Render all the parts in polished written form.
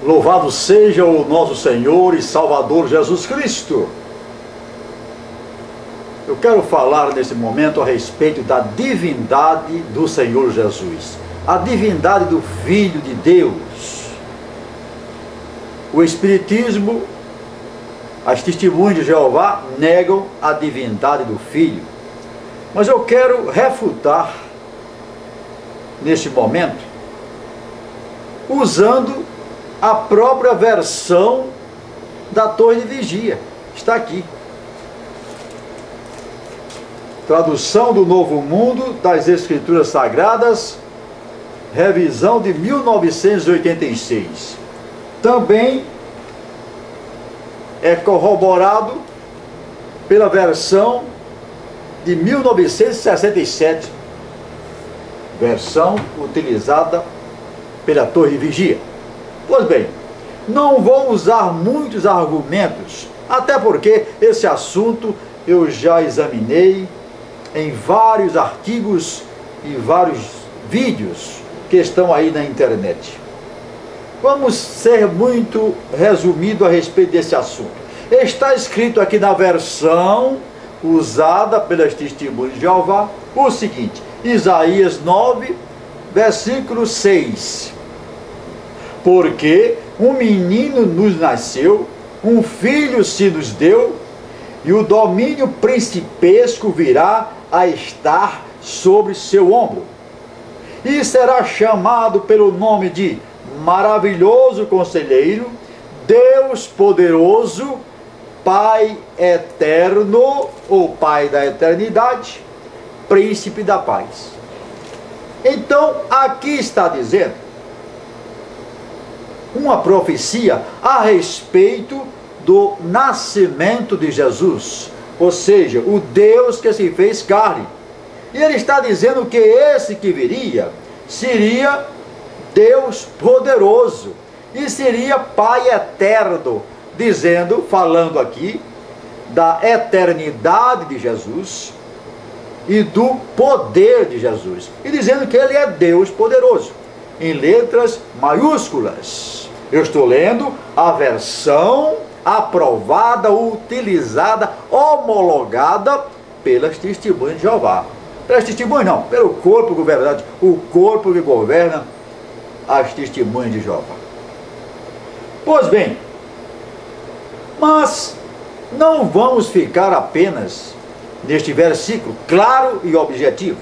Louvado seja o nosso Senhor e Salvador Jesus Cristo. Eu quero falar nesse momento a respeito da divindade do Senhor Jesus, a divindade do Filho de Deus. O Espiritismo, as testemunhas de Jeová negam a divindade do Filho. Mas eu quero refutar neste momento usando a própria versão da Torre de Vigia. Está aqui. Tradução do Novo Mundo das Escrituras Sagradas, revisão de 1986. Também é corroborado pela versão de 1967, versão utilizada pela Torre de Vigia. Pois bem, não vou usar muitos argumentos, até porque esse assunto eu já examinei em vários artigos e vários vídeos que estão aí na internet. Vamos ser muito resumido a respeito desse assunto. Está escrito aqui na versão usada pelas testemunhas de Jeová o seguinte: Isaías 9, versículo 6. Porque um menino nos nasceu, um filho se nos deu, e o domínio principesco virá a estar sobre seu ombro. E será chamado pelo nome de Maravilhoso Conselheiro, Deus Poderoso, Pai Eterno, ou Pai da Eternidade, Príncipe da Paz. Então, aqui está dizendo uma profecia a respeito do nascimento de Jesus, ou seja, o Deus que se fez carne. E ele está dizendo que esse que viria seria Deus poderoso e seria Pai eterno, dizendo, falando aqui da eternidade de Jesus e do poder de Jesus, e dizendo que ele é Deus poderoso, em letras maiúsculas. Eu estou lendo a versão aprovada, utilizada, homologada pelas testemunhas de Jeová. Pelas testemunhas não, pelo corpo governante, o corpo que governa as testemunhas de Jeová. Pois bem, mas não vamos ficar apenas neste versículo claro e objetivo.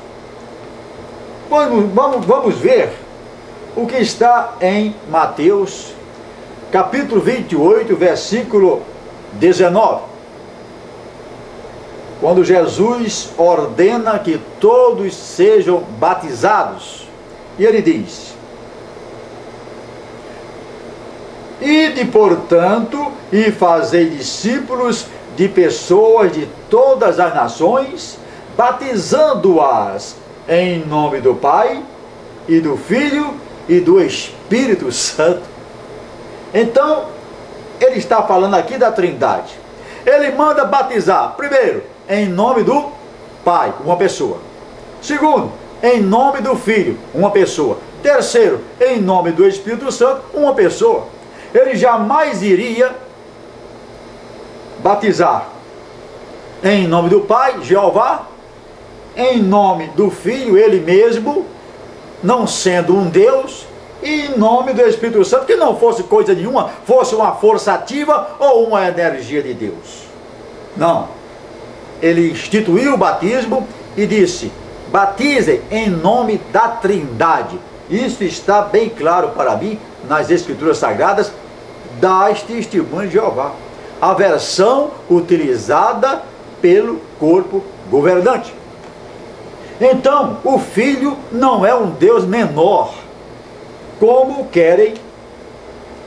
Vamos ver o que está em Mateus, capítulo 28, versículo 19. Quando Jesus ordena que todos sejam batizados, e ele diz: Ide, portanto, e fazei discípulos de pessoas de todas as nações, batizando-as em nome do Pai, e do Filho, e do Espírito Santo. Então, ele está falando aqui da Trindade. Ele manda batizar, primeiro, em nome do Pai, uma pessoa. Segundo, em nome do Filho, uma pessoa. Terceiro, em nome do Espírito Santo, uma pessoa. Ele jamais iria batizar em nome do Pai, Jeová, em nome do Filho, ele mesmo, não sendo um Deus, e em nome do Espírito Santo, que não fosse coisa nenhuma, fosse uma força ativa ou uma energia de Deus. Não. Ele instituiu o batismo e disse: batizem em nome da Trindade. Isso está bem claro para mim nas Escrituras Sagradas das testemunhas de Jeová. A versão utilizada pelo corpo governante. Então, o Filho não é um Deus menor, como querem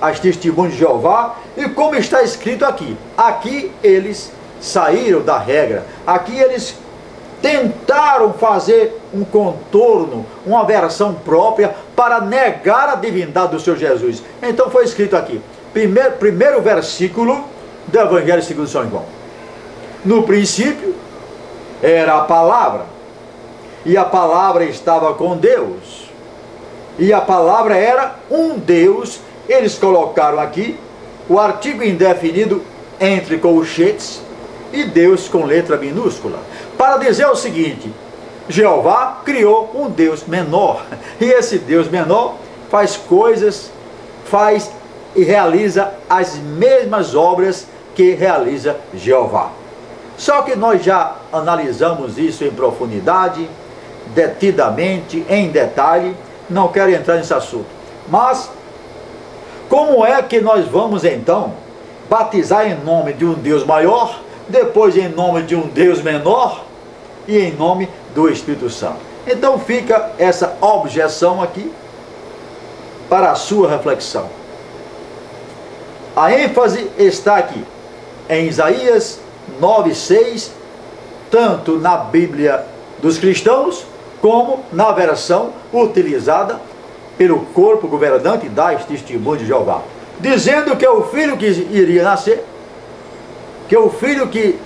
as testemunhas de Jeová e como está escrito aqui. Aqui eles saíram da regra. Aqui eles tentaram fazer um contorno, uma versão própria para negar a divindade do seu Jesus. Então foi escrito aqui, primeiro versículo do Evangelho segundo São João. No princípio era a palavra, e a palavra estava com Deus, e a palavra era um Deus eles colocaram aqui o artigo indefinido entre colchetes e Deus com letra minúscula, para dizer o seguinte: Jeová criou um Deus menor, e esse Deus menor faz coisas, faz e realiza as mesmas obras que realiza Jeová. Só que nós já analisamos isso em profundidade, detidamente, em detalhe, não quero entrar nesse assunto. Mas, como é que nós vamos então batizar em nome de um Deus maior, depois em nome de um Deus menor e em nome do Espírito Santo? Então fica essa objeção aqui para a sua reflexão. A ênfase está aqui em Isaías 9:6, tanto na Bíblia dos cristãos como na versão utilizada pelo corpo governante das Testemunhas de Jeová, dizendo que o filho que iria nascer, que o filho que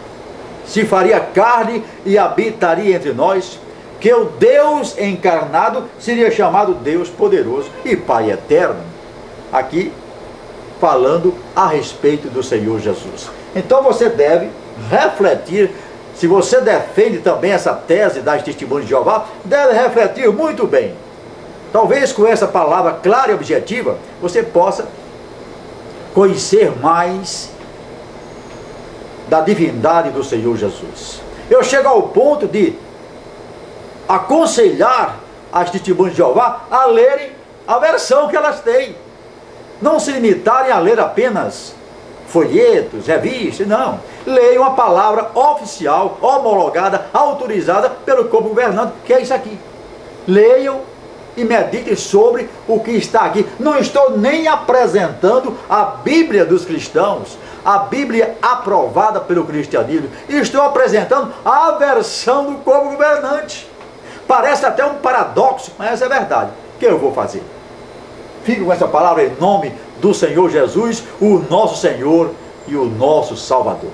se faria carne e habitaria entre nós, que o Deus encarnado seria chamado Deus poderoso e Pai eterno, aqui falando a respeito do Senhor Jesus. Então você deve refletir, se você defende também essa tese das Testemunhas de Jeová, deve refletir muito bem. Talvez com essa palavra clara e objetiva, você possa conhecer mais da divindade do Senhor Jesus. Eu chego ao ponto de aconselhar as Testemunhas de Jeová a lerem a versão que elas têm. Não se limitarem a ler apenas folhetos, revistas, não. Leiam a palavra oficial, homologada, autorizada pelo corpo governante, que é isso aqui. Leiam e meditem sobre o que está aqui. Não estou nem apresentando a Bíblia dos cristãos, a Bíblia aprovada pelo cristianismo. Estou apresentando a versão do corpo governante. Parece até um paradoxo, mas é verdade. O que eu vou fazer? Fico com essa palavra em nome do Senhor Jesus, o nosso Senhor e o nosso Salvador.